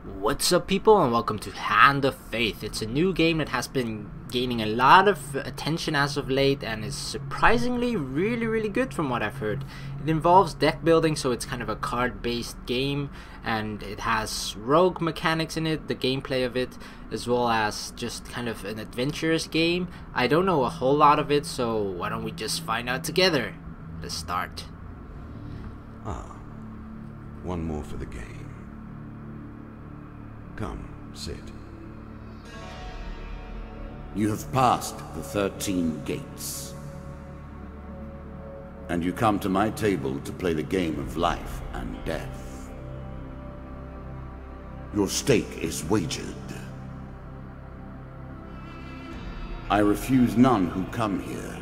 What's up, people, and welcome to Hand of Faith. It's a new game that has been gaining a lot of attention as of late and is surprisingly really good from what I've heard. It involves deck building, so it's kind of a card based game, and it has rogue mechanics in it, the gameplay of it, as well as just kind of an adventurous game. I don't know a whole lot of it, so why don't we just find out together? Let's start. One more for the game. Come, sit. You have passed the 13 gates. And you come to my table to play the game of life and death. Your stake is wagered. I refuse none who come here.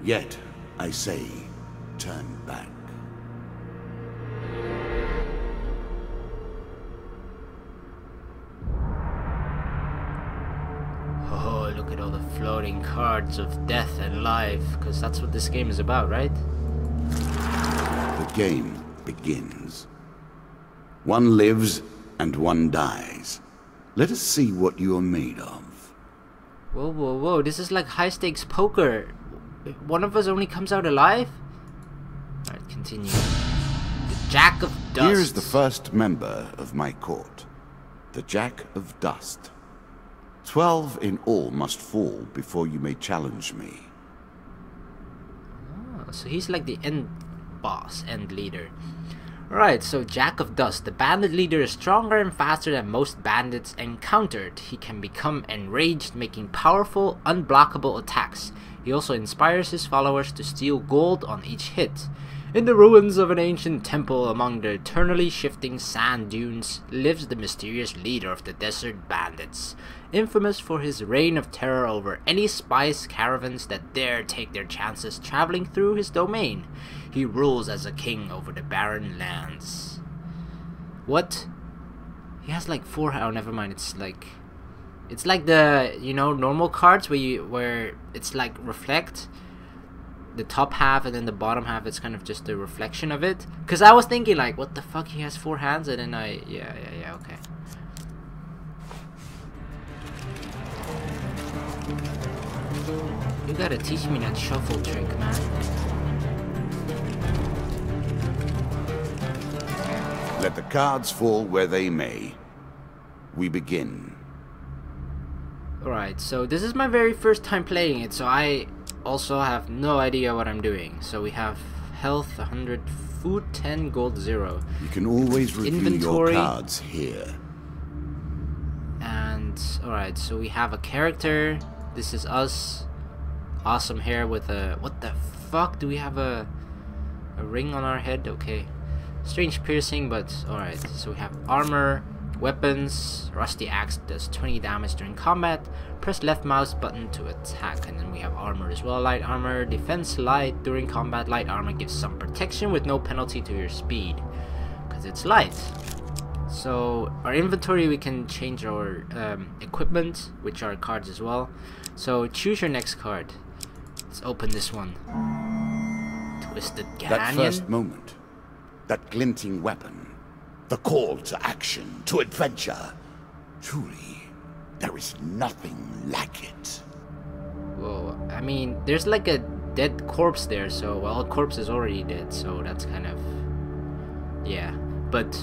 Yet, I say, turn back. Oh, look at all the floating cards of death and life, because that's what this game is about, right? The game begins. One lives and one dies. Let us see what you are made of. Whoa, this is like high stakes poker. One of us only comes out alive? Alright, continue. The Jack of Dust. Here is the first member of my court, the Jack of Dust. 12 in all must fall before you may challenge me. Oh, so he's like the end boss, end leader. Alright, so Jack of Dust. The bandit leader is stronger and faster than most bandits encountered. He can become enraged, making powerful, unblockable attacks. He also inspires his followers to steal gold on each hit. In the ruins of an ancient temple among the eternally shifting sand dunes lives the mysterious leader of the desert bandits, infamous for his reign of terror over any spice caravans that dare take their chances traveling through his domain. He rules as a king over the barren lands. What? He has like four. Oh, never mind. It's like the, you know, normal cards where it's like reflect. The top half and then the bottom half, it's kind of just the reflection of it. Because I was thinking like, what the fuck, he has four hands, and then yeah, okay. You gotta teach me that shuffle trick, man. Let the cards fall where they may. We begin. Alright, so this is my very first time playing it, so I also have no idea what I'm doing. So we have health 100, food 10, gold 0. You can always review Inventory. your cards here. And alright, so we have a character. This is us. Awesome hair with a, what the fuck? Do we have a ring on our head? Okay. Strange piercing, but alright. So we have armor, weapons. Rusty axe does 20 damage during combat. Press left mouse button to attack. And then we have armor as well. Light armor, defense light. During combat, light armor gives some protection with no penalty to your speed, because it's light. So our inventory, we can change our equipment, which are cards as well. So choose your next card. Let's open this one. Twisted Canyon. That first moment, that glinting weapon, the call to action, to adventure. Truly, there is nothing like it. Whoa, I mean, there's like a dead corpse there, so, well, a corpse is already dead, so that's kind of, yeah. But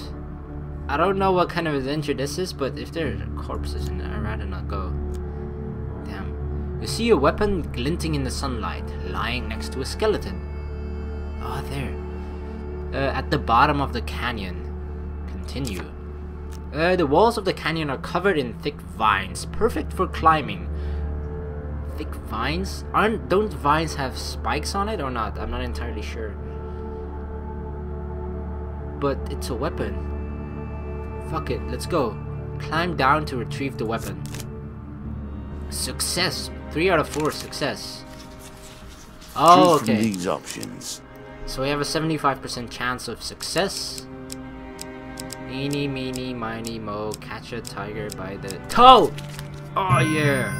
I don't know what kind of adventure this is, but if there are corpses in there, I'd rather not go. Damn. You see a weapon glinting in the sunlight, lying next to a skeleton. Oh, there. At the bottom of the canyon. Continue. The walls of the canyon are covered in thick vines, perfect for climbing. Thick vines? Don't vines have spikes on it or not? I'm not entirely sure. But it's a weapon. Fuck it, let's go. Climb down to retrieve the weapon. Success. 3 out of 4 success. Oh, Choose from okay. these options. So we have a 75% chance of success. Eeny, meeny, miny, mo, catch a tiger by the toe! Oh yeah!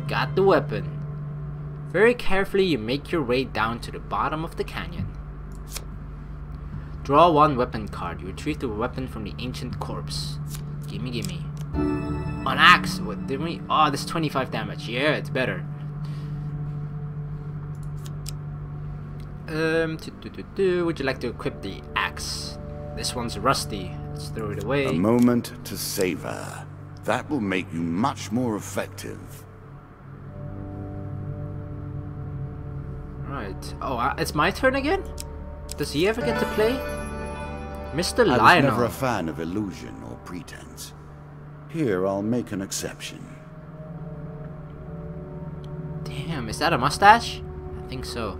Got the weapon. Very carefully you make your way down to the bottom of the canyon. Draw one weapon card. You retrieve the weapon from the ancient corpse. Gimme, gimme. An axe. What did we? Oh, this 25 damage. Yeah, it's better. Would you like to equip the axe? This one's rusty. Let's throw it away. A moment to savor. That will make you much more effective. Right. Oh, it's my turn again? Does he ever get to play? Mr. Lionel. I was never a fan of illusion or pretense. Here, I'll make an exception. Damn, is that a mustache? I think so.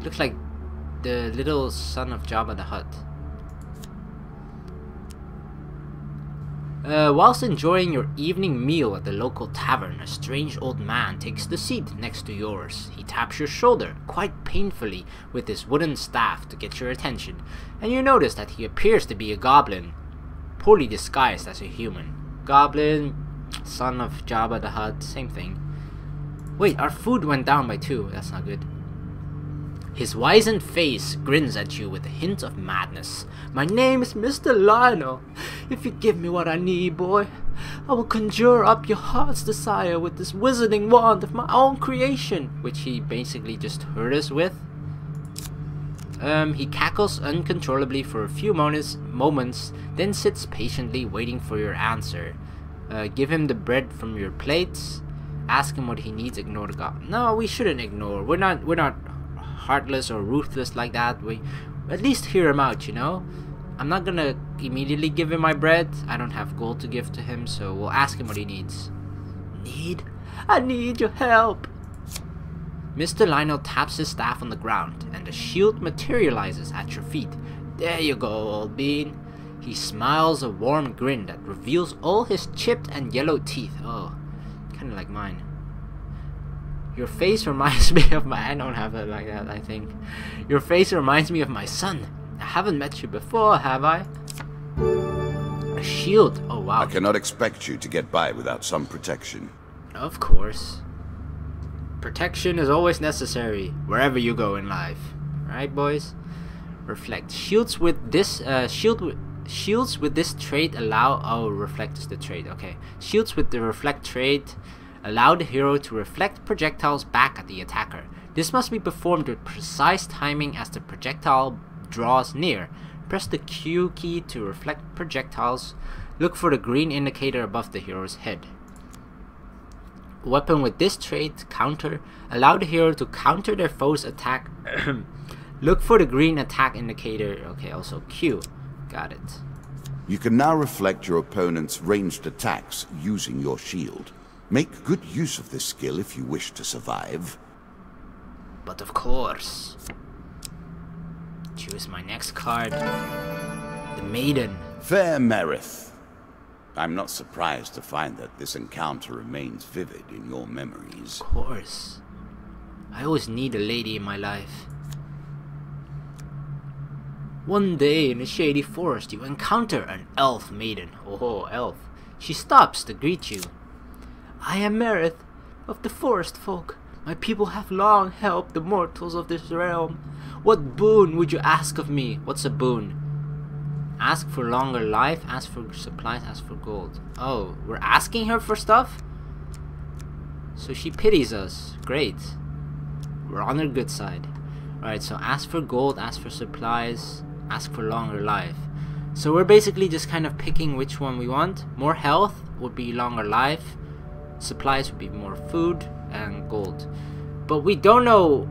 Looks like the little son of Jabba the Hutt. Whilst enjoying your evening meal at the local tavern, a strange old man takes the seat next to yours. He taps your shoulder, quite painfully, with his wooden staff to get your attention, and you notice that he appears to be a goblin, poorly disguised as a human. Goblin, son of Jabba the Hutt, same thing. Wait, our food went down by 2, that's not good. His wizened face grins at you with a hint of madness. My name is Mr. Lionel. If you give me what I need, boy, I will conjure up your heart's desire with this wizarding wand of my own creation, which he basically just hurt us with. He cackles uncontrollably for a few moments, then sits patiently waiting for your answer. Give him the bread from your plates. Ask him what he needs. Ignore the goblin. No, we shouldn't ignore. We're not heartless or ruthless like that. We at least hear him out, you know. I'm not gonna immediately give him my bread. I don't have gold to give to him, so we'll ask him what he needs. I need your help. Mr. Lionel taps his staff on the ground, and a shield materializes at your feet. There you go, old bean. He smiles a warm grin that reveals all his chipped and yellow teeth. Oh, kinda like mine. Your face reminds me of my... I don't have it like that, I think. Your face reminds me of my son. I haven't met you before, have I? A shield. Oh, wow. I cannot expect you to get by without some protection. Of course. Protection is always necessary, wherever you go in life. Right, boys? Reflect. Shields with this... Shields with this trait allow... Oh, reflect is the trait. Okay. Shields with the reflect trait allow the hero to reflect projectiles back at the attacker. This must be performed with precise timing as the projectile draws near. Press the Q key to reflect projectiles. Look for the green indicator above the hero's head. Weapon with this trait, counter, allow the hero to counter their foe's attack. Look for the green attack indicator. Okay, also Q. Got it. You can now reflect your opponent's ranged attacks using your shield. Make good use of this skill if you wish to survive. But of course. Choose my next card. The Maiden. Fair Merith. I'm not surprised to find that this encounter remains vivid in your memories. Of course. I always need a lady in my life. One day in a shady forest, you encounter an elf maiden. Oh, elf. She stops to greet you. I am Merith, of the forest folk. My people have long helped the mortals of this realm. What boon would you ask of me? What's a boon? Ask for longer life, ask for supplies, ask for gold. Oh, we're asking her for stuff? So she pities us. Great. We're on her good side. Alright, so ask for gold, ask for supplies, ask for longer life. So we're basically just kind of picking which one we want. More health would be longer life. Supplies would be more food and gold. But we don't know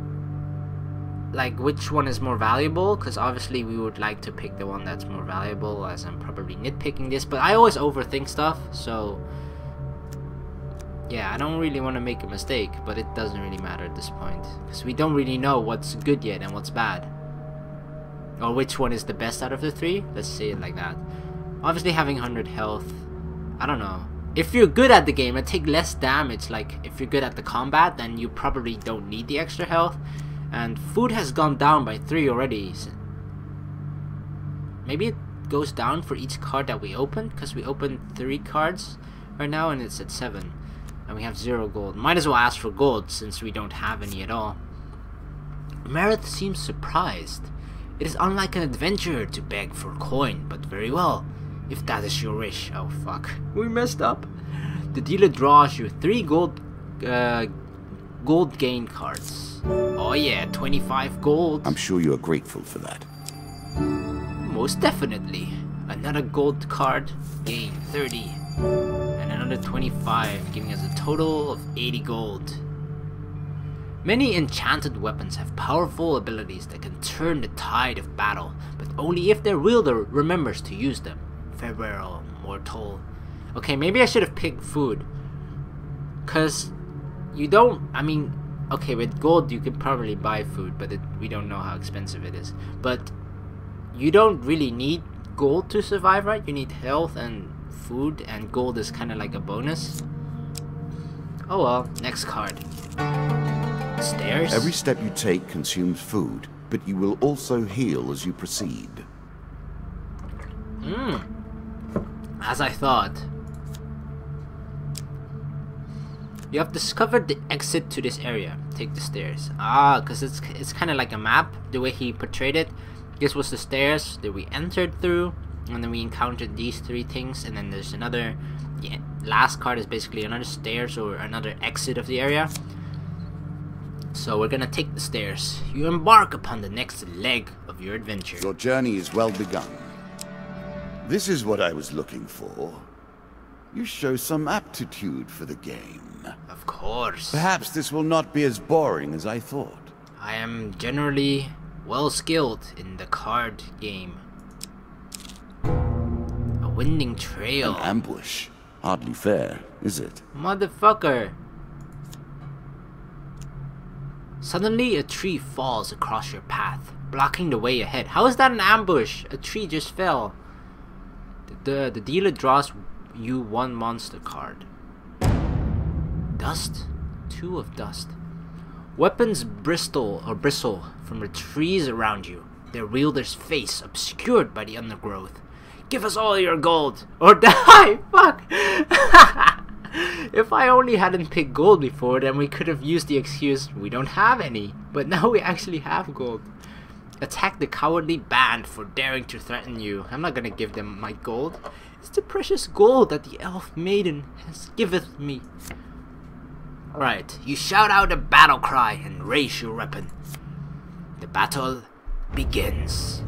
like which one is more valuable, because obviously we would like to pick the one that's more valuable, as I'm probably nitpicking this, but I always overthink stuff, so yeah, I don't really want to make a mistake, but it doesn't really matter at this point, because we don't really know what's good yet and what's bad, or which one is the best out of the three. Let's say it like that. Obviously having 100 health, I don't know. If you're good at the game and take less damage, like if you're good at the combat, then you probably don't need the extra health. And food has gone down by 3 already. Maybe it goes down for each card that we open, because we opened 3 cards right now and it's at 7. And we have 0 gold. Might as well ask for gold since we don't have any at all. Merith seems surprised. It is unlike an adventurer to beg for coin, but very well, if that is your wish. Oh fuck, we messed up. The dealer draws you 3 gold gain cards. Oh yeah, 25 gold. I'm sure you are grateful for that. Most definitely. Another gold card, gain 30. And another 25, giving us a total of 80 gold. Many enchanted weapons have powerful abilities that can turn the tide of battle, but only if their wielder remembers to use them. Farewell, mortal. Okay, maybe I should have picked food. Cause you don't, I mean, okay, with gold you can probably buy food, but we don't know how expensive it is. But you don't really need gold to survive, right? You need health and food, and gold is kind of like a bonus. Oh well, next card. Stairs? Every step you take consumes food, but you will also heal as you proceed. As I thought. You have discovered the exit to this area. Take the stairs. Ah, because it's kind of like a map, the way he portrayed it. This was the stairs that we entered through, and then we encountered these 3 things, and then there's another, the last card is basically another stairs or another exit of the area. So we're gonna take the stairs. You embark upon the next leg of your adventure. Your journey is well begun. This is what I was looking for. You show some aptitude for the game. Of course. Perhaps this will not be as boring as I thought. I am generally well skilled in the card game. A winding trail. An ambush. Hardly fair, is it? Motherfucker. Suddenly a tree falls across your path, blocking the way ahead. How is that an ambush? A tree just fell. The dealer draws you 1 monster card. Dust? 2 of dust. Weapons bristle from the trees around you, their wielder's face obscured by the undergrowth. Give us all your gold, or die! Fuck! If I only hadn't picked gold before, then we could have used the excuse, we don't have any. But now we actually have gold. Attack the cowardly band for daring to threaten you. I'm not gonna give them my gold. It's the precious gold that the elf maiden has giveth me. Alright, you shout out a battle cry and raise your weapon. The battle begins.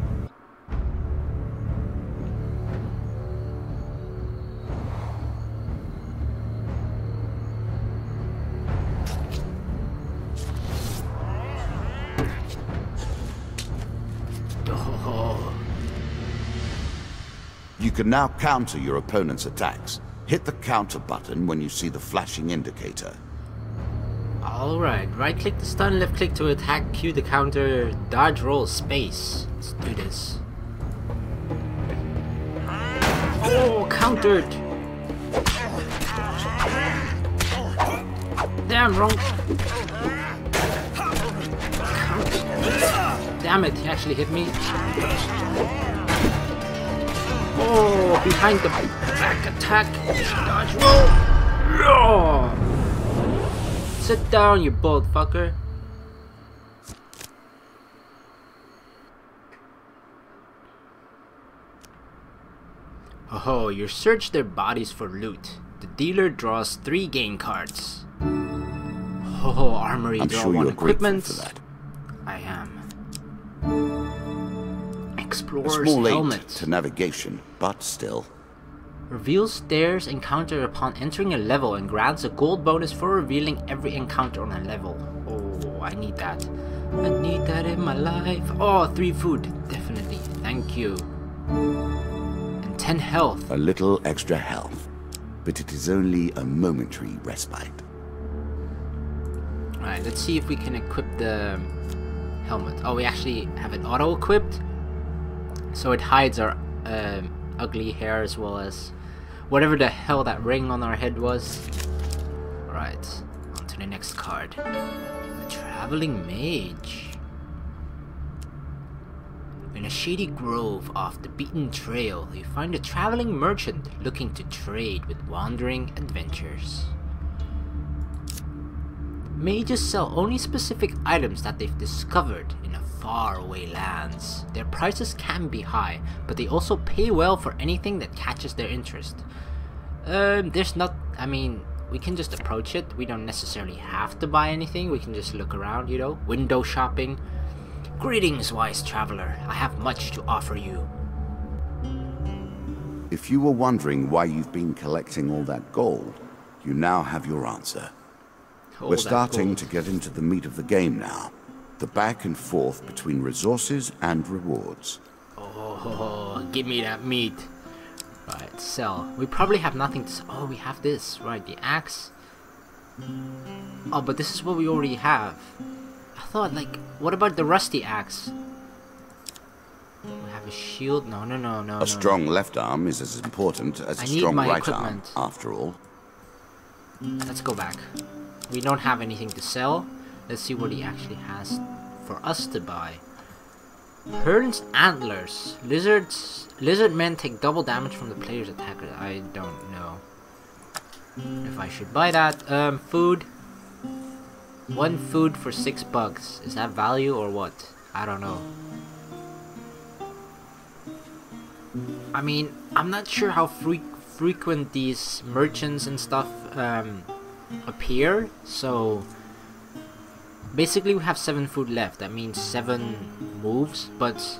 You can now counter your opponent's attacks. Hit the counter button when you see the flashing indicator. Alright, right click to stun, left click to attack, Q the counter, dodge, roll, space. Let's do this. Oh, countered! Damn, wrong. Damn it, he actually hit me. Oh, behind the back attack. Dodge, roll. Oh. Sit down, you bold fucker. Oh, you search their bodies for loot. The dealer draws 3 gain cards. Oh, armory, I'm draw sure 1 you're equipment. grateful for that. I am. A Explorer's small aid helmet. to navigation, but still. Reveals stairs encountered upon entering a level and grants a gold bonus for revealing every encounter on a level. Oh, I need that. I need that in my life. Oh, 3 food. Definitely. Thank you. And 10 health. A little extra health, but it is only a momentary respite. Alright, let's see if we can equip the helmet. Oh, we actually have it auto-equipped. So it hides our ugly hair as well as whatever the hell that ring on our head was. Alright, on to the next card. A traveling mage. In a shady grove off the beaten trail, you find a traveling merchant looking to trade with wandering adventurers. Mages sell only specific items that they've discovered in a faraway lands. Their prices can be high, but they also pay well for anything that catches their interest. There's not, I mean, we can just approach it. We don't necessarily have to buy anything. We can just look around, you know, window shopping. Greetings, wise traveler. I have much to offer you. If you were wondering why you've been collecting all that gold, you now have your answer. We're starting to get into the meat of the game now. The back and forth between resources and rewards. Oh, give me that meat. Right, sell. We probably have nothing to sell. Oh, we have this. Right, the axe. Oh, but this is what we already have. I thought, like, what about the rusty axe? We have a shield. No. A strong left arm is as important as a strong right arm, after all. Let's go back. We don't have anything to sell. Let's see what he actually has for us to buy. Hearn's antlers. Lizard men take double damage from the player's attacker. I don't know if I should buy that. Food. 1 food for 6 bugs. Is that value or what? I don't know. I mean, I'm not sure how frequent these merchants and stuff appear. So basically we have 7 food left. That means 7 moves. But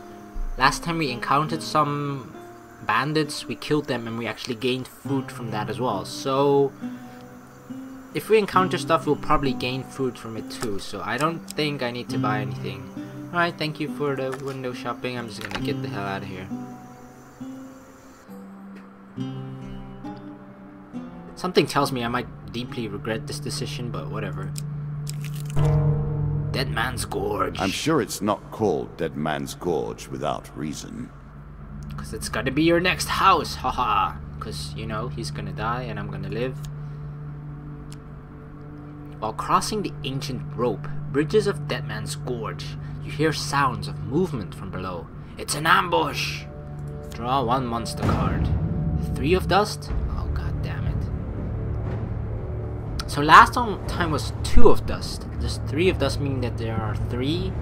last time we encountered some bandits, we killed them and we actually gained food from that as well. So if we encounter stuff, we'll probably gain food from it too. So I don't think I need to buy anything. Alright, thank you for the window shopping. I'm just gonna get the hell out of here. Something tells me I might deeply regret this decision, but whatever. Dead Man's Gorge. I'm sure it's not called Dead Man's Gorge without reason. Because it's gotta be your next house, haha. Because, you know, he's gonna die and I'm gonna live. While crossing the ancient rope bridges of Dead Man's Gorge, you hear sounds of movement from below. It's an ambush! Draw 1 monster card. 3 of dust? Oh, god damn it. So last time was 2 of dust. Does 3 of dust mean that there are 3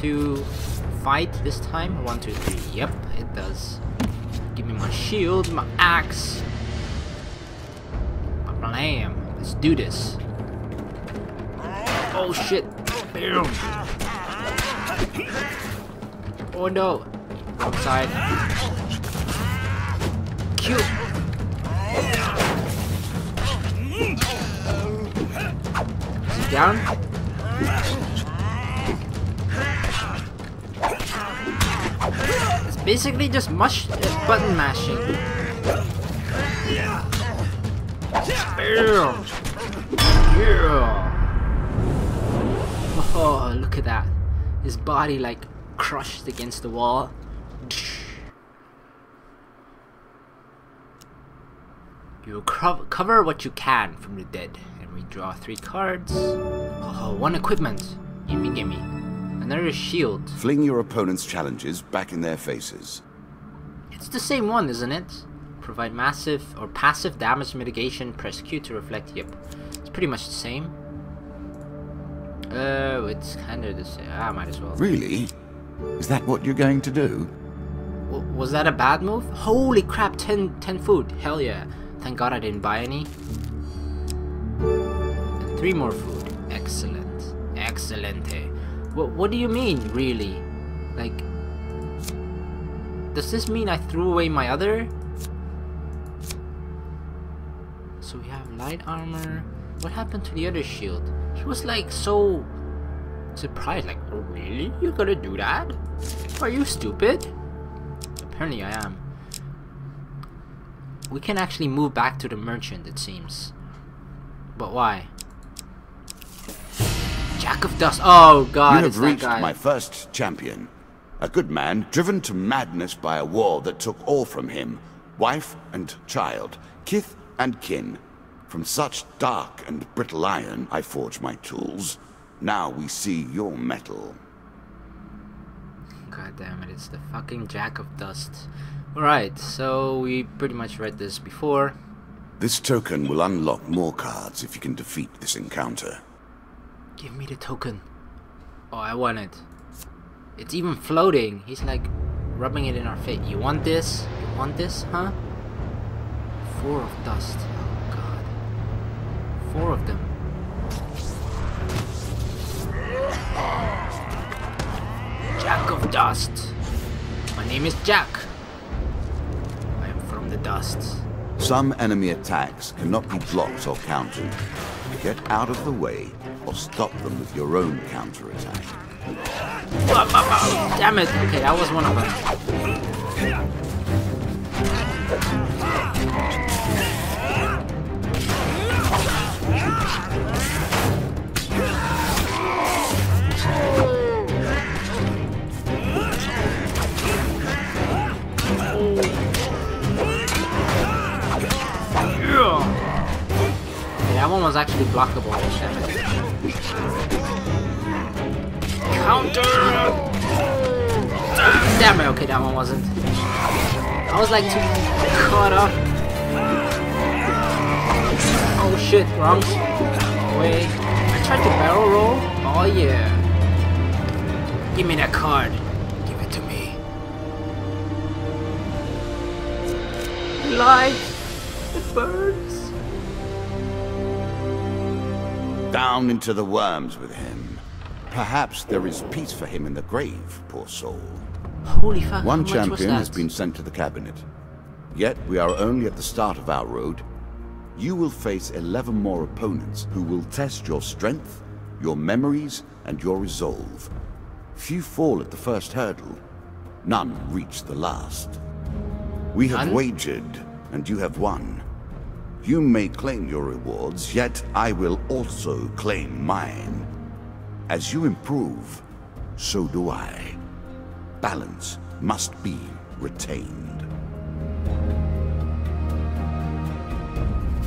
to fight this time? 1, 2, 3. Yep, it does. Give me my shield, my axe. Blam. Let's do this. Oh shit. Boom. Oh no. Wrong side. Cute. Sit down. It's basically just button mashing. Bam. Yeah. Oh, look at that. His body like crushed against the wall. You cover what you can from the dead. And we draw 3 cards. Oh, 1 equipment. Gimme. Another shield. Fling your opponent's challenges back in their faces. It's the same one, isn't it? Provide massive or passive damage mitigation. Press Q to reflect. Yep. It's pretty much the same. It's kind of the same. I might as well. Really? Is that what you're going to do? Was that a bad move? Holy crap, 10 food. Hell yeah. Thank god I didn't buy any. And 3 more food. Excellent. Excelente. What do you mean, really? Like, does this mean I threw away my other? So we have light armor. What happened to the other shield? He was like so surprised, like, oh really? You're gonna do that? Are you stupid? Apparently I am. We can actually move back to the merchant, it seems. But why? Jack of Dust. Oh god, you have reached my first champion. A good man driven to madness by a war that took all from him. Wife and child, kith and kin. From such dark and brittle iron I forge my tools. Now we see your metal. God damn it, it's the fucking Jack of Dust. Alright, so we pretty much read this before. This token will unlock more cards if you can defeat this encounter. Give me the token. Oh, I want it. It's even floating. He's like rubbing it in our face. You want this? You want this, huh? 4 of dust. Oh god. 4 of them. Jack of Dust. My name is Jack. I am from the dust. Some enemy attacks cannot be blocked or countered. Get out of the way or stop them with your own counterattack. Damn it! Okay, that was one of them. That one was actually blockable. Counter! Damn it, okay, that one wasn't. I was like too caught up. Oh shit, wrong way. I tried to barrel roll. Oh yeah. Give me that card. Give it to me. Life. It burns. Down into the worms with him. Perhaps there is peace for him in the grave, poor soul. Holy fuck, One how much was champion that? has been sent to the cabinet. Yet we are only at the start of our road. You will face 11 more opponents who will test your strength, your memories, and your resolve. Few fall at the first hurdle. None reach the last. We have None? wagered, and you have won. You may claim your rewards, yet I will also claim mine. As you improve, so do I. Balance must be retained.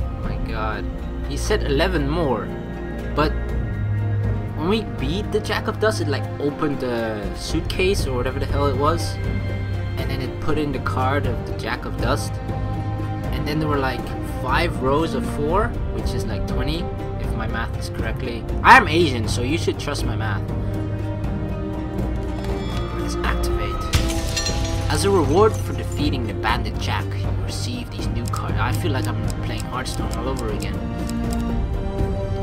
Oh my god. He said 11 more. But when we beat the Jack of Dust, it like opened the suitcase or whatever the hell it was. And then it put in the card of the Jack of Dust. And then there were like 5 rows of 4, which is like 20, if my math is correctly. I am Asian, so you should trust my math. Let's activate. As a reward for defeating the Bandit Jack, you receive these new cards. I feel like I'm playing Hearthstone all over again.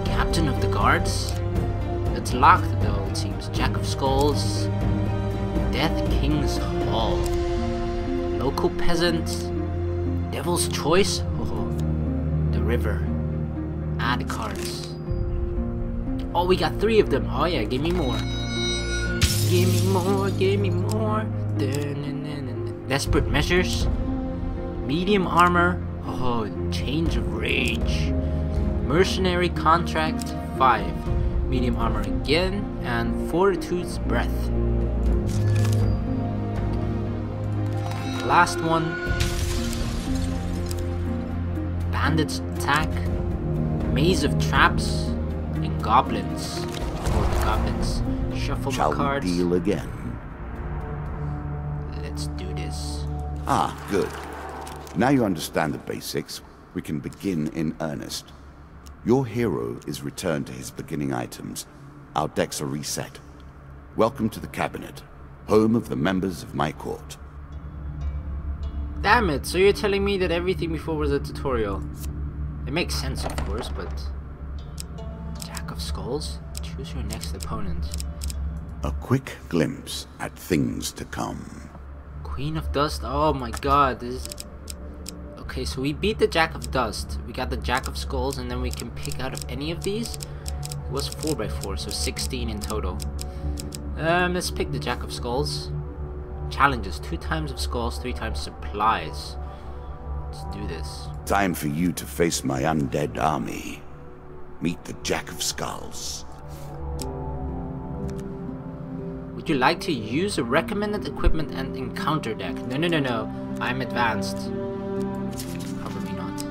Captain of the Guards? It's locked though, it seems. Jack of Skulls. Death King's Hall. Local Peasant. Devil's Choice? Oh, the river. Add cards. Oh, we got 3 of them. Oh yeah, give me more. Give me more, give me more. Desperate Measures. Medium Armor. Oh, Change of Rage. Mercenary Contract 5. Medium Armor again. And Fortitude's Breath. Last one. Bandit's Attack, Maze of Traps, and Goblins. Or the Goblins. Shuffle Shall my cards. we deal again? Let's do this. Ah, good. Now you understand the basics, we can begin in earnest. Your hero is returned to his beginning items. Our decks are reset. Welcome to the cabinet, home of the members of my court. Damn it, so you're telling me that everything before was a tutorial. It makes sense, of course, but... Jack of Skulls? Choose your next opponent. A quick glimpse at things to come. Queen of Dust? Oh my god, this is... Okay, so we beat the Jack of Dust. We got the Jack of Skulls, and then we can pick out of any of these. It was 4x4, so 16 in total. Let's pick the Jack of Skulls. Challenges, 2 times of skulls, 3 times supplies. Let's do this. Time for you to face my undead army. Meet the Jack of Skulls. Would you like to use a recommended equipment and encounter deck? No. I'm advanced. Probably not.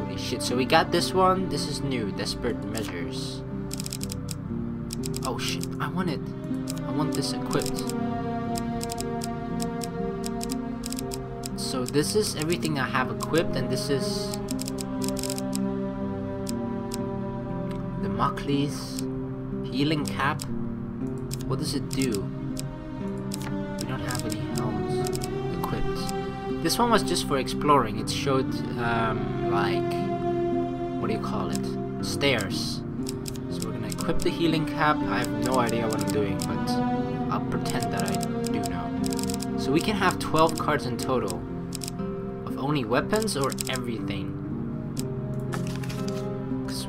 Holy shit, so we got this one. This is new. Desperate Measures. Oh shit, I want it. I want this equipped. So this is everything I have equipped, and this is the Muckley's Healing Cap, What does it do? We don't have any helms equipped. This one was just for exploring. It showed like, what do you call it? Stairs. So we're gonna equip the healing cap. I have no idea what I'm doing, but I'll pretend that I do know. So we can have 12 cards in total. Of only weapons or everything?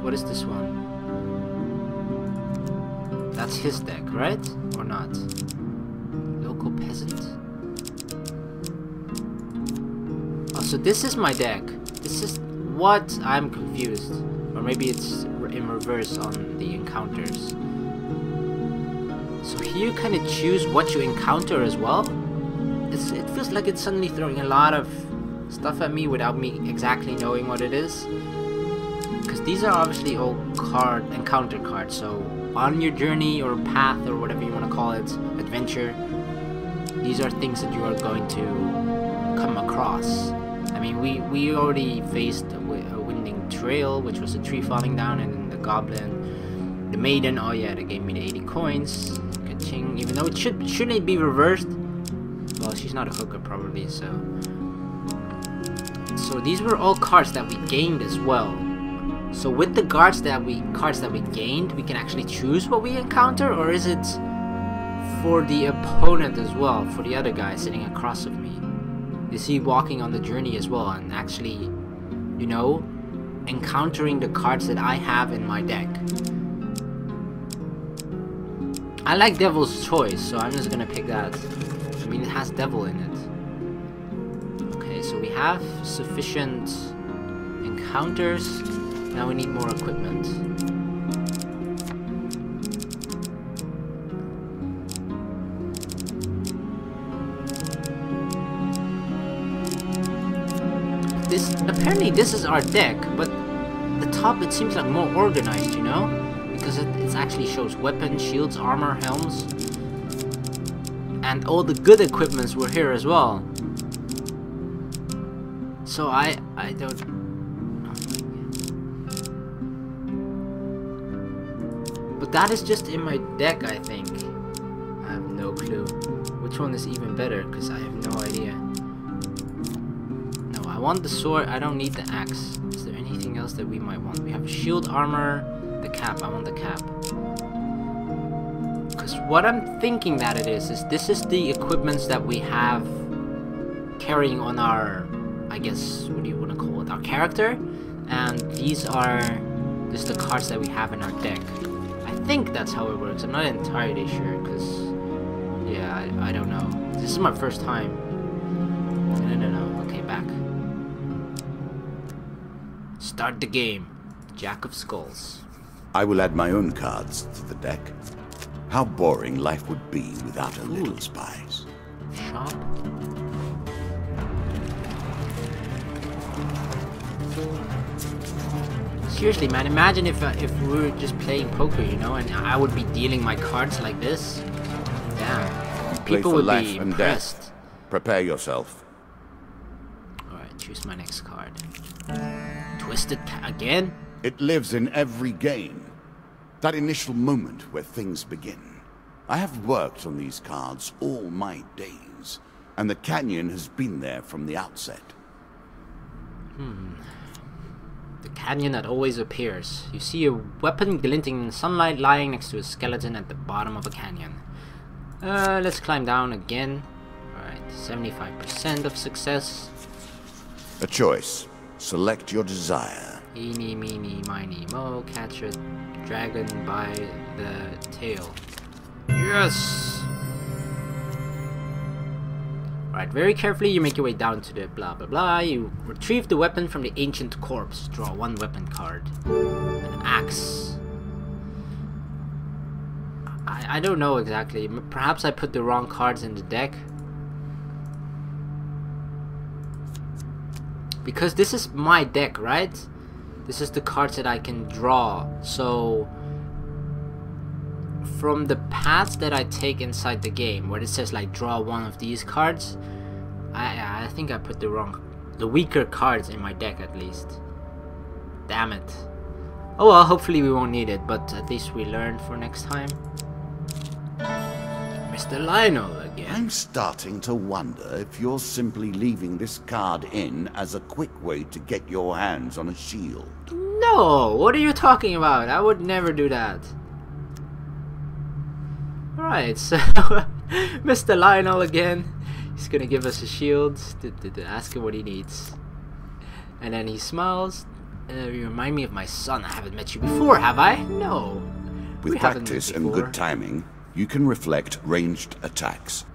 What is this one? That's his deck, right? Or not? Local peasant? Oh, so this is my deck. This is what? I'm confused. Or maybe it's in reverse on the encounters. So here you kind of choose what you encounter as well. It feels like it's suddenly throwing a lot of stuff at me without me exactly knowing what it is. Because these are obviously all encounter cards, so on your journey or path or whatever you want to call it, adventure, these are things that you are going to come across. I mean, we already faced a winding trail, which was a tree falling down, and then the Goblin, the Maiden. Oh yeah, they gave me the 80 coins. Ka-ching. Even though it shouldn't it be reversed? Well, she's not a hooker probably, so these were all cards that we gained as well. So with the cards that we gained, we can actually choose what we encounter, or is it for the opponent as well, for the other guy sitting across of me? Is he walking on the journey as well and actually, you know, encountering the cards that I have in my deck? I like Devil's Choice, so I'm just gonna pick that. I mean, it has Devil in it. Okay, so we have sufficient encounters. Now we need more equipment. Apparently this is our deck, but the top it seems like more organized, you know? Because it actually shows weapons, shields, armor, helms. And all the good equipments were here as well. So I don't... But that is just in my deck, I think. I have no clue. Which one is even better? Because I have no idea. No, I want the sword. I don't need the axe. Is there anything else that we might want? We have shield, armor, the cap. I want the cap. Because what I'm thinking that it is this is the equipments that we have carrying on our, I guess, what do you want to call it? Our character. And these are just the cards that we have in our deck. I think that's how it works. I'm not entirely sure because, yeah, I don't know. This is my first time. No. Okay, back. Start the game. Jack of Skulls. I will add my own cards to the deck. How boring life would be without a little spice. Shop. Seriously, man, imagine if we were just playing poker, you know, and I would be dealing my cards like this. Damn. People would be impressed. Death. Prepare yourself. Alright, choose my next card. Twisted again? It lives in every game. That initial moment where things begin. I have worked on these cards all my days, and the canyon has been there from the outset. The canyon that always appears. You see a weapon glinting in sunlight lying next to a skeleton at the bottom of a canyon. Let's climb down again. Alright, 75% of success. A choice. Select your desire. Eeny, meeny, miny, mo, catch a dragon by the tail. Yes! Alright, very carefully you make your way down to the blah blah blah. You retrieve the weapon from the ancient corpse. Draw one weapon card. An axe. I don't know exactly. Perhaps I put the wrong cards in the deck. Because this is my deck, right? This is the cards that I can draw. So from the paths that I take inside the game, where it says like draw one of these cards, I think I put the weaker cards in my deck at least. Damn it. Oh well, hopefully we won't need it, but at least we learn for next time. Mr. Lionel again. I'm starting to wonder if you're simply leaving this card in as a quick way to get your hands on a shield. No, what are you talking about? I would never do that. Alright, so Mr. Lionel again. He's gonna give us a shield to ask him what he needs. And then he smiles. You remind me of my son. I haven't met you before, have I? No. With practice and good timing, you can reflect ranged attacks.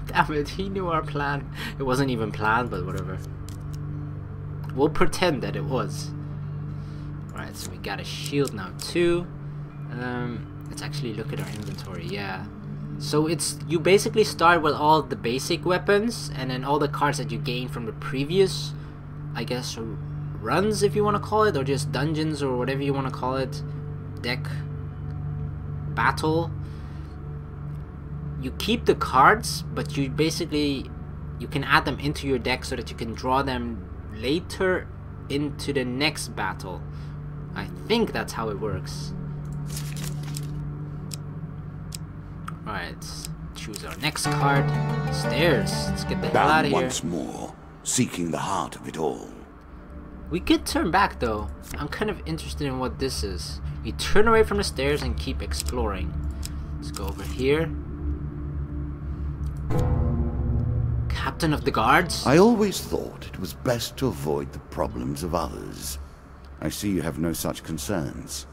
Damn it, he knew our plan. It wasn't even planned, but whatever. We'll pretend that it was. Alright, so we got a shield now too. Let's actually look at our inventory, yeah. So it's, you basically start with all the basic weapons, and then all the cards that you gain from the previous, I guess, runs if you want to call it, or just dungeons or whatever you want to call it, deck, battle. You keep the cards, but you basically, you can add them into your deck so that you can draw them later into the next battle. I think that's how it works. Alright, choose our next card. Stairs. Let's get the hell out of here. Once more, seeking the heart of it all. We could turn back though. I'm kind of interested in what this is. We turn away from the stairs and keep exploring. Let's go over here. Captain of the Guards? I always thought it was best to avoid the problems of others. I see you have no such concerns.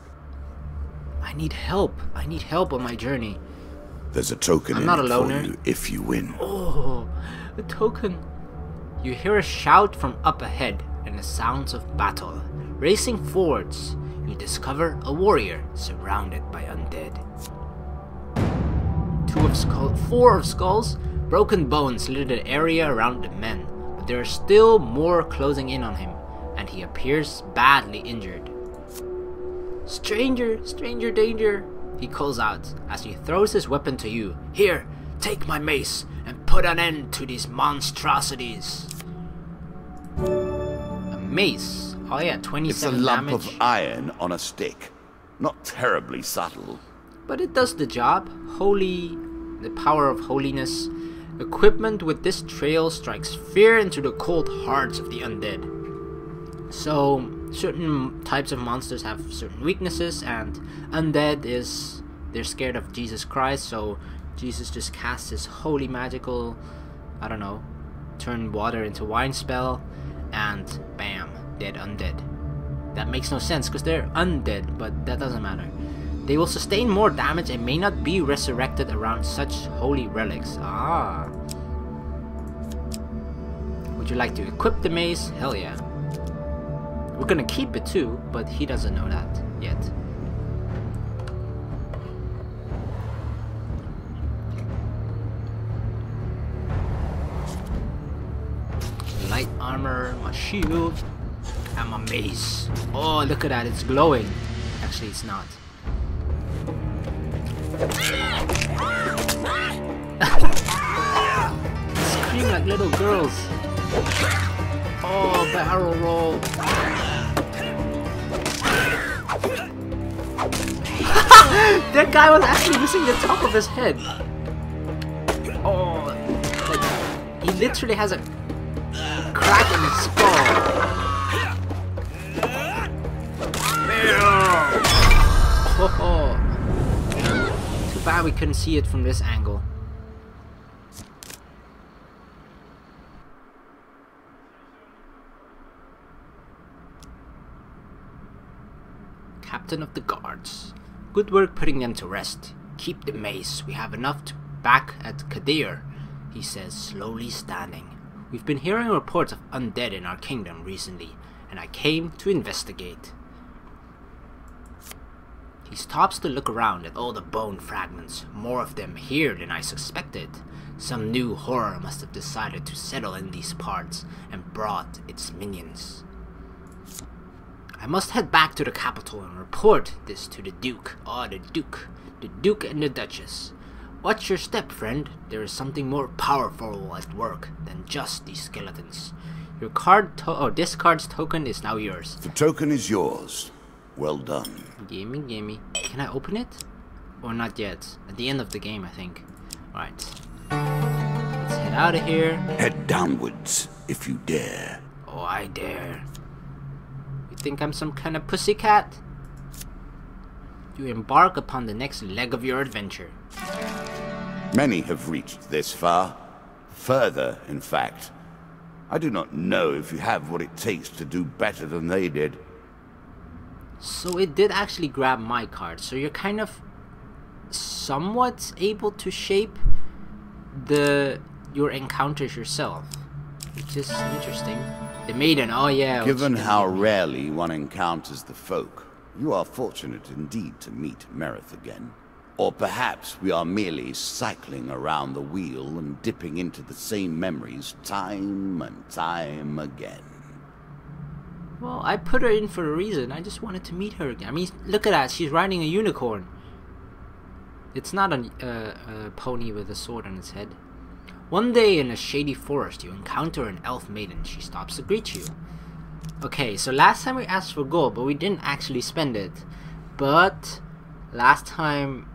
I need help. I need help on my journey. There's a token in it for you if you win. Oh, a token. You hear a shout from up ahead and the sounds of battle. Racing forwards, you discover a warrior surrounded by undead. 4 of skulls, broken bones litter the area around the men, but there are still more closing in on him, and he appears badly injured. Stranger, stranger danger, he calls out as he throws his weapon to you. Here, take my mace and put an end to these monstrosities. A mace? Oh yeah, 27 It's a lump damage. of iron on a stick. Not terribly subtle. But it does the job. Holy, the power of holiness. Equipment with this trail strikes fear into the cold hearts of the undead. So, certain types of monsters have certain weaknesses, and undead is, they're scared of Jesus Christ, so Jesus just casts his holy magical, I don't know, turn water into wine spell, and bam, dead undead. That makes no sense because they're undead, but that doesn't matter. They will sustain more damage and may not be resurrected around such holy relics. Ah. Would you like to equip the mace? Hell yeah. We're gonna keep it too, but he doesn't know that yet. Light armor, my shield, and my mace. Oh, look at that, it's glowing. Actually, it's not. Scream like little girls. Oh, barrel roll. That guy was actually missing the top of his head. Oh, like, he literally has a crack in his skull. Oh. Too bad we couldn't see it from this angle. Captain of the Guards. Good work putting them to rest. Keep the mace. We have enough to back at Kadir, he says, slowly standing. We've been hearing reports of undead in our kingdom recently, and I came to investigate. He stops to look around at all the bone fragments, more of them here than I suspected. Some new horror must have decided to settle in these parts and brought its minions. I must head back to the capital and report this to the Duke. Oh, the Duke and the Duchess. Watch your step, friend. There is something more powerful at work than just these skeletons. Your this card's token is now yours. The token is yours. Well done. Gimme. Can I open it? Or not yet? At the end of the game, I think. Alright. Let's head out of here. Head downwards, if you dare. Oh, I dare. You think I'm some kind of pussycat? You embark upon the next leg of your adventure. Many have reached this far. Further, in fact. I do not know if you have what it takes to do better than they did. So it did actually grab my card. So you're kind of somewhat able to shape your encounters yourself, which is interesting. The Maiden, oh yeah. Given how rarely one encounters the folk, you are fortunate indeed to meet Merith again. Or perhaps we are merely cycling around the wheel and dipping into the same memories time and time again. Well, I put her in for a reason. I just wanted to meet her again. I mean, look at that. She's riding a unicorn. It's not a pony with a sword on its head. One day in a shady forest, you encounter an elf maiden. She stops to greet you. Okay, so last time we asked for gold, but we didn't actually spend it. But last time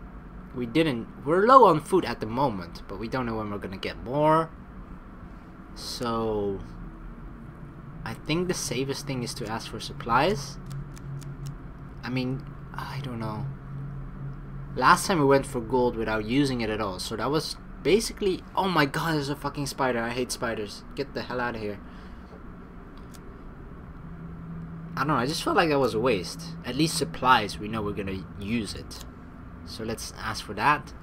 we didn't. We're low on food at the moment, but we don't know when we're gonna get more. So I think the safest thing is to ask for supplies. I mean, I don't know. Last time we went for gold without using it at all, so that was basically... Oh my god, there's a fucking spider. I hate spiders. Get the hell out of here. I don't know, I just felt like that was a waste. At least supplies, we know we're gonna use it. So let's ask for that.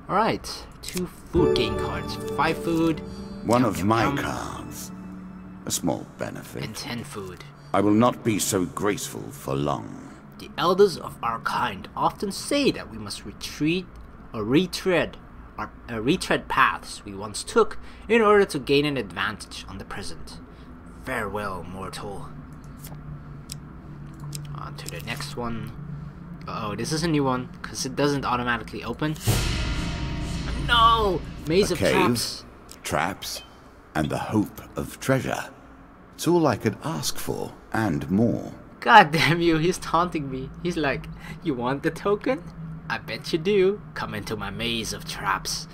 Alright, 2 food gain cards. 5 food. One of my cards. A small benefit. And 10 food. I will not be so graceful for long. The elders of our kind often say that we must retread paths we once took in order to gain an advantage on the present. Farewell, mortal. On to the next one. Uh oh, this is a new one because it doesn't automatically open. No! Maze of traps. Traps, and the hope of treasure. It's all I could ask for, and more. God damn you, he's taunting me. He's like, you want the token? I bet you do. Come into my maze of traps.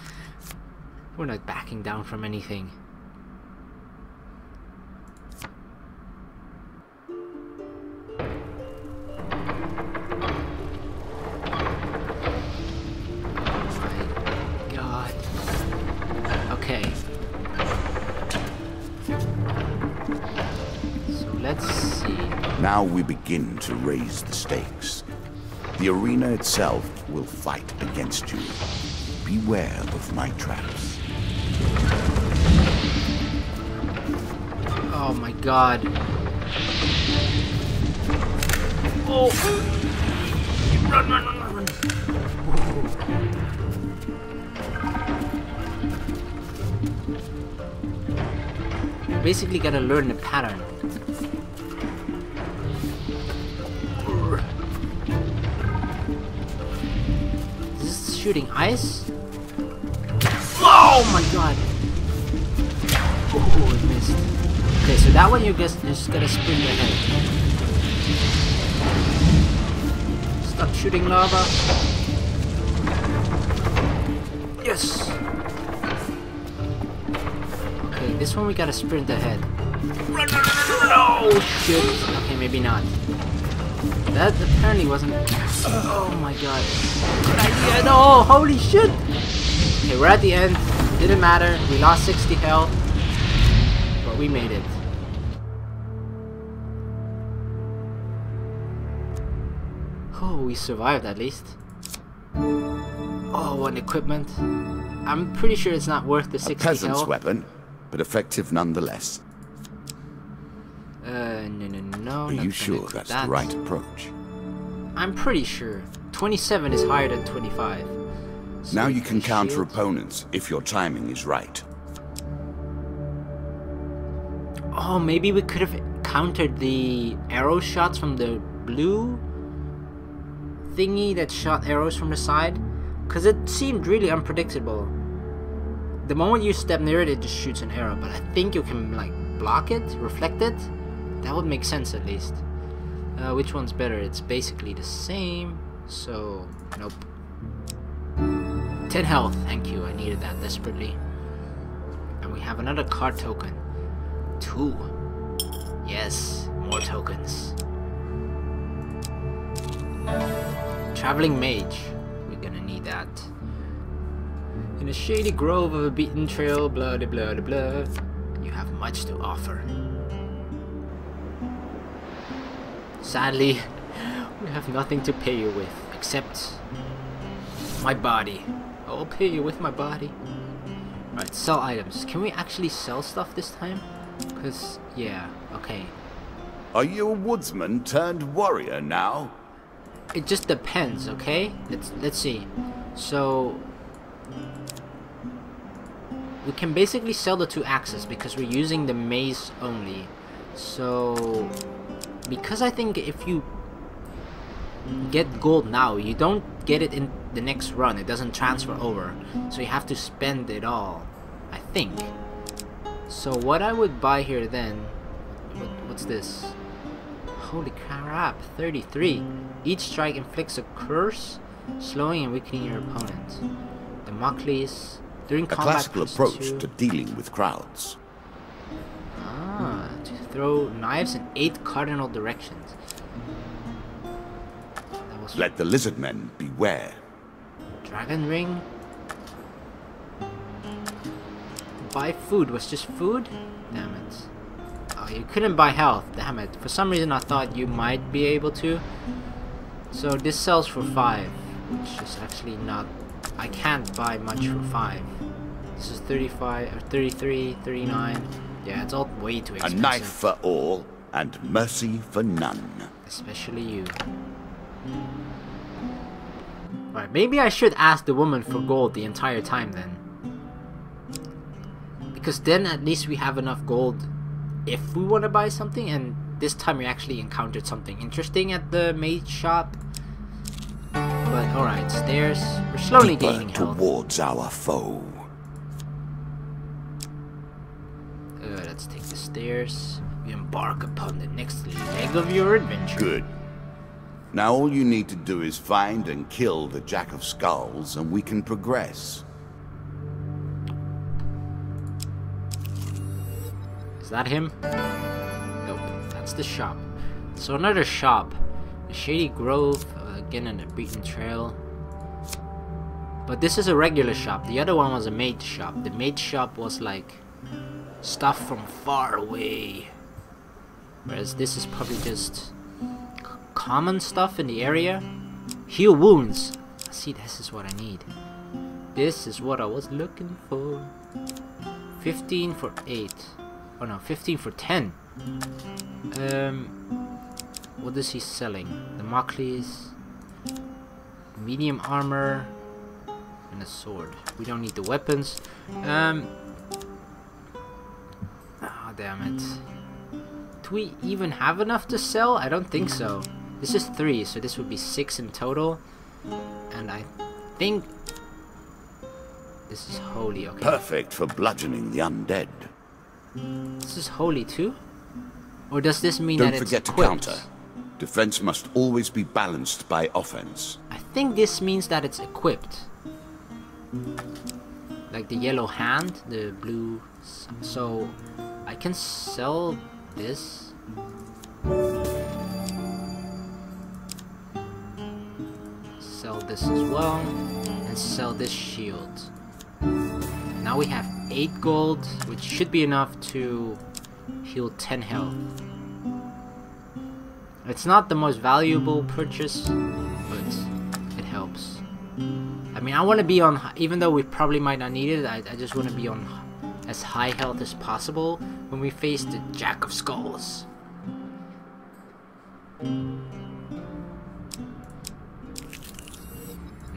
We're not backing down from anything. Okay. So let's see. Now we begin to raise the stakes. The arena itself will fight against you. Beware of my traps. Oh my god. Oh! Run, run, run, run, run. Basically gotta learn the pattern. Is this shooting ice? Oh my god! Oh, it missed. Okay, so that one you just gotta sprint ahead. Stop shooting lava. Yes! Okay, this one we gotta sprint ahead. Run, run, run, run, run. Oh shit! Okay, maybe not. That apparently wasn't... Oh my god. Good idea! No! Holy shit! Okay, we're at the end. Didn't matter. We lost 60 health. But we made it. Oh, we survived at least. Oh, one equipment. I'm pretty sure it's not worth the 60 health. A peasant's weapon, but effective nonetheless. No. Are you sure that's the right approach? I'm pretty sure. 27 is higher than 25. So now you can counter opponents if your timing is right. Oh, maybe we could have countered the arrow shots from the blue thingy that shot arrows from the side. Because it seemed really unpredictable. The moment you step near it, it just shoots an arrow. But I think you can, like, block it, reflect it. That would make sense at least. Which one's better? It's basically the same. So, nope. 10 health, thank you, I needed that desperately. And we have another card token. 2. Yes, more tokens. Traveling mage, we're gonna need that. In a shady grove of a beaten trail, blah blah blah blah. You have much to offer. Sadly, we have nothing to pay you with, except my body. I'll pay you with my body. Alright, sell items. Can we actually sell stuff this time? Because, yeah, okay. Are you a woodsman turned warrior now? It just depends, okay? Let's see. So we can basically sell the 2 axes because we're using the mace only. So because I think if you get gold now, you don't get it in the next run. It doesn't transfer over. So you have to spend it all, I think. So what I would buy here then, what's this? Holy crap, 33. Each strike inflicts a curse, slowing and weakening your opponent. The Mockley's during combat. A classical approach to dealing with crowds. Ah, to throw knives in 8 cardinal directions. Let the lizard men beware. Dragon ring. Buy food was just food? Damn it. Oh, you couldn't buy health. Damn it. For some reason I thought you might be able to. So this sells for 5, which is actually not. I can't buy much for 5. This is 35 or 33, 39. Yeah, it's all way too expensive. A knife for all and mercy for none. Especially you. Alright, maybe I should ask the woman for gold the entire time then. Because then at least we have enough gold if we want to buy something, and this time we actually encountered something interesting at the mage shop. But alright, stairs. We're slowly gaining health. Towards our foe. Let's take the stairs. We embark upon the next leg of your adventure. Good. Now all you need to do is find and kill the Jack of Skulls, and we can progress. Is that him? Nope, that's the shop. So another shop. A shady grove, again on a beaten trail. But this is a regular shop. The other one was a mage shop. The mage shop was like stuff from far away. Whereas this is probably just common stuff in the area. Heal wounds. See, this is what I need. This is what I was looking for. 15 for 8. Oh no, 15 for 10. What is he selling? The Mockley's, medium armor, and a sword. We don't need the weapons. Ah, damn it. Do we even have enough to sell? I don't think so. This is 3, so this would be 6 in total. And I think this is holy, okay. Perfect for bludgeoning the undead. This is holy too? Or does this mean Don't that it's forget to equipped? counter. Defense must always be balanced by offense. I think this means that it's equipped. Like the yellow hand, the blue. So I can sell this. Sell this as well. And sell this shield. Now we have 8 gold, which should be enough to heal 10 health. It's not the most valuable purchase, but it helps. I mean, I want to be on, even though we probably might not need it, I just want to be on as high health as possible when we face the Jack of Skulls. And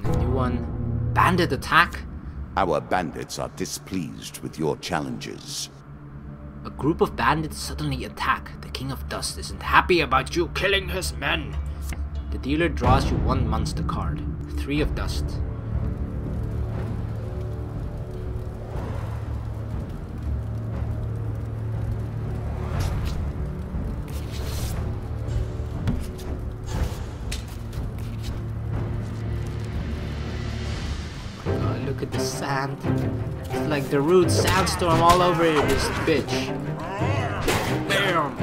the new one, Bandit attack. Our bandits are displeased with your challenges. A group of bandits suddenly attack. The King of Dust isn't happy about you killing his men. The dealer draws you 1 monster card. 3 of dust. sand. It's like the rude sandstorm all over this bitch. Bam!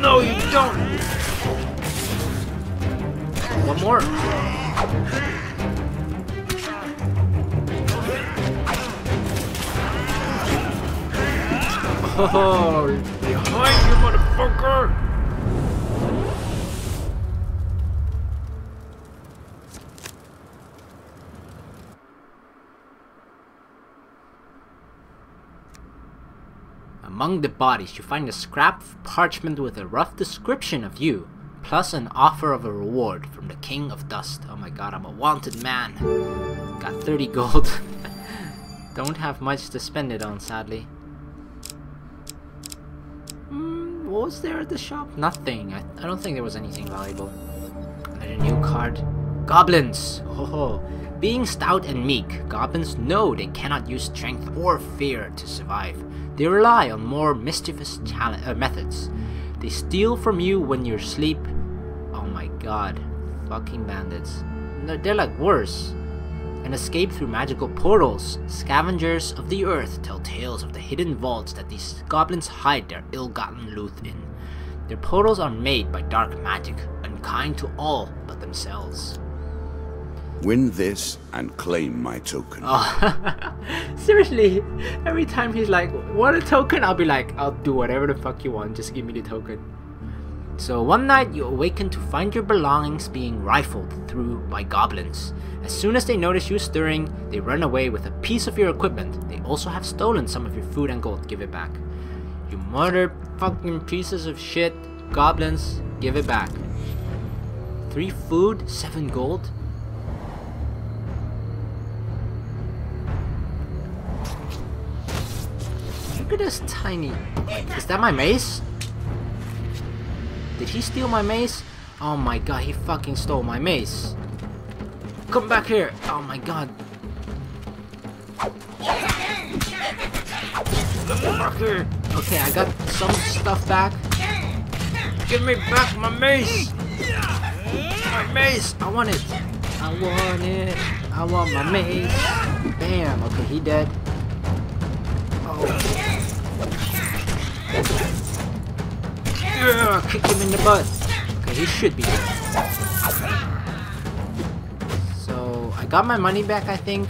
No, you don't! One more. Oh, behind you, motherfucker! Among the bodies, you find a scrap of parchment with a rough description of you, plus an offer of a reward from the King of Dust. Oh my god, I'm a wanted man. Got 30 gold. Don't have much to spend it on, sadly. What was there at the shop? Nothing. I don't think there was anything valuable. Another new card. Goblins! Oh, being stout and meek, goblins know they cannot use strength or fear to survive. They rely on more mischievous methods. They steal from you when you're asleep. Oh my god. Fucking bandits. No, they're like worse. And escape through magical portals. Scavengers of the earth tell tales of the hidden vaults that these goblins hide their ill-gotten loot in. Their portals are made by dark magic, unkind to all but themselves. Win this and claim my token. Oh, seriously, every time he's like, want a token? I'll be like, I'll do whatever the fuck you want, just give me the token. So one night you awaken to find your belongings being rifled through by goblins. As soon as they notice you stirring, they run away with a piece of your equipment. They also have stolen some of your food and gold. Give it back. You motherfucking pieces of shit. Goblins, give it back. 3 food, 7 gold. Look at this tiny... Is that my mace? Did he steal my mace? Oh my god, he fucking stole my mace. Come back here. Oh my god. Come back here. Okay, I got some stuff back. Give me back my mace. My mace. I want it. I want it. I want my mace. Bam. Okay, he dead. Oh. Yeah, kick him in the butt. Okay, he should be dead. So, I got my money back, I think.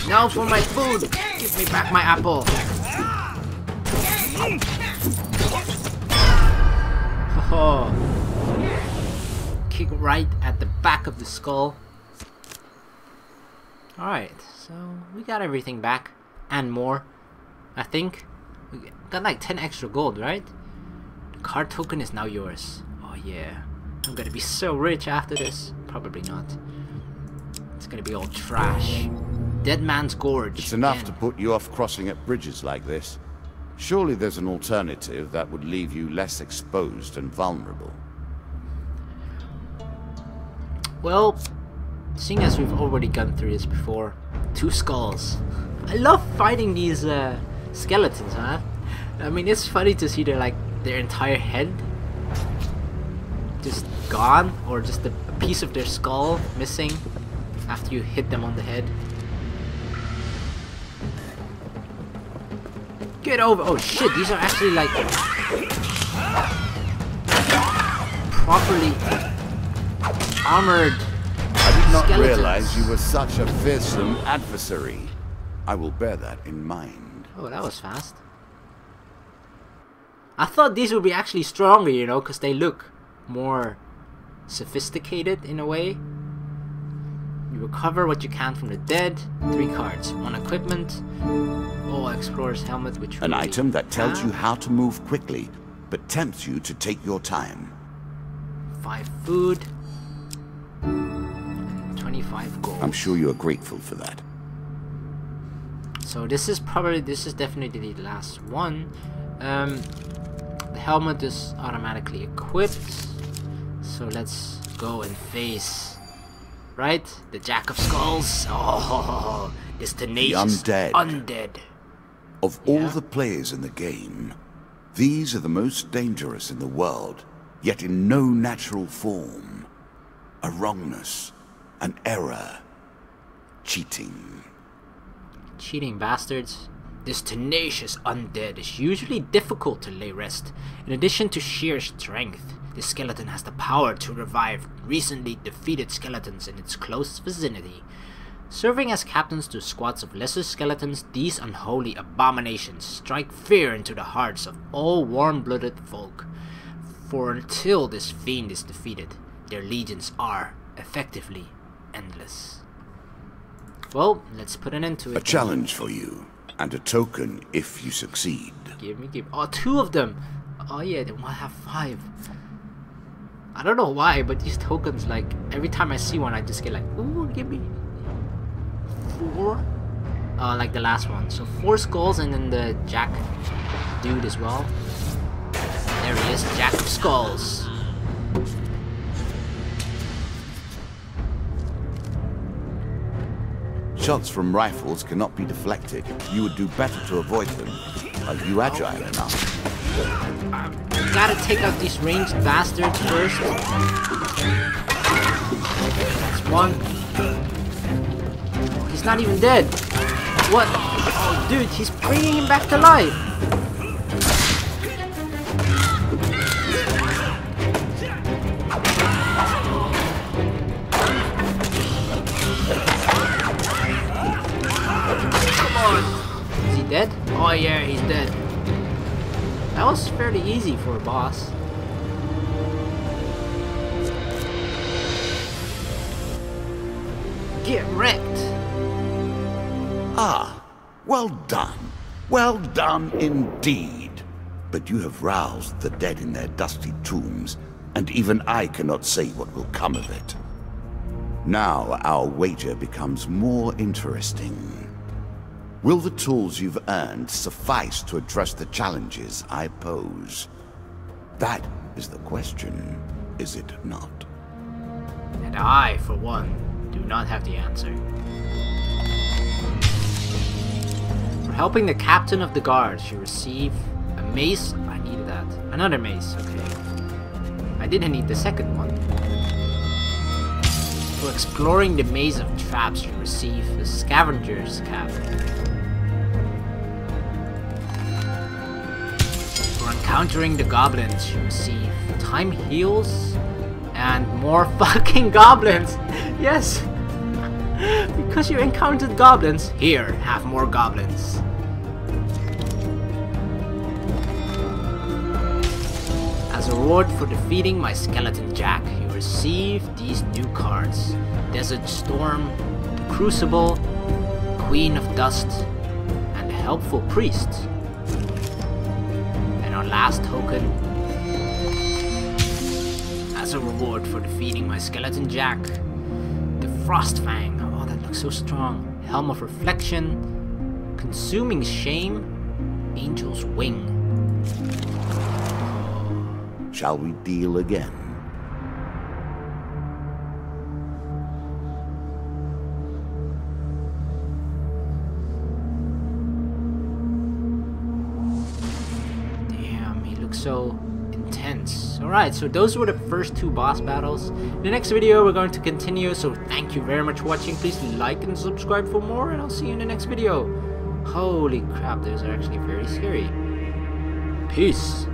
Now for my food! Give me back my apple! Oh. Kick right at the back of the skull. Alright, so we got everything back. And more, I think. We got like 10 extra gold, right? The card token is now yours. Oh yeah. I'm gonna be so rich after this. Probably not. It's gonna be all trash. Dead Man's Gorge. It's enough to put you off crossing at bridges like this. Surely there's an alternative that would leave you less exposed and vulnerable. Well, seeing as we've already gone through this before, 2 skulls. I love fighting these skeletons, huh? I mean, it's funny to see their entire head just gone, or just a piece of their skull missing after you hit them on the head. Get over! Oh shit, these are actually like properly armored I did not skeletons. realize you were such a fearsome adversary. I will bear that in mind. Oh, that was fast. I thought these would be actually stronger, you know, because they look more sophisticated in a way. You recover what you can from the dead. 3 cards. 1 equipment. Oh, Explorer's Helmet, which An really item that tells you how to move quickly, but tempts you to take your time. 5 food. And 25 gold. I'm sure you're grateful for that. So this is definitely the last one. The helmet is automatically equipped. So let's go and face, right? The Jack of Skulls. Oh, this tenacious undead. Of all the players in the game, these are the most dangerous in the world. yet in no natural form. A wrongness, an error, cheating. Cheating bastards. This tenacious undead is usually difficult to lay rest. In addition to sheer strength, the skeleton has the power to revive recently defeated skeletons in its close vicinity. Serving as captains to squads of lesser skeletons, these unholy abominations strike fear into the hearts of all warm-blooded folk. For until this fiend is defeated, their legions are, effectively, endless. Well, let's put an end to it. A challenge for you, and a token if you succeed. Give. Oh, 2 of them! Oh yeah, then we'll have 5. I don't know why, but these tokens, like, every time I see one, I just get like, ooh, give me 4? Like the last one. So 4 skulls and then the Jack dude as well. There he is, Jack of Skulls. Shots from rifles cannot be deflected. You would do better to avoid them. Are you agile enough? I gotta take out these ranged bastards first. That's 1. He's not even dead. What? Oh, dude, he's bringing him back to life. Is he dead? Oh yeah, he's dead. That was fairly easy for a boss. Get wrecked! Ah, well done. Well done indeed. But you have roused the dead in their dusty tombs, and even I cannot say what will come of it. Now our wager becomes more interesting. Will the tools you've earned suffice to address the challenges I pose? That is the question, is it not? And I, for one, do not have the answer. For helping the captain of the guards, you receive a mace. I needed that. Another mace, okay. I didn't need the second one. For exploring the maze of traps, you receive a scavenger's cap. Encountering the goblins, you receive time heals and more fucking goblins. Yes, because you encountered goblins. Here, have more goblins. As a reward for defeating my skeleton Jack, you receive these new cards: Desert Storm, the Crucible, Queen of Dust, and the Helpful Priest. Our last token, as a reward for defeating my skeleton Jack, the Frostfang. Oh, that looks so strong. Helm of Reflection, Consuming Shame, Angel's Wing. Shall we deal again? So intense. Alright, so those were the first 2 boss battles. In the next video we're going to continue, so thank you very much for watching. Please like and subscribe for more, and I'll see you in the next video. Holy crap, those are actually very scary. Peace.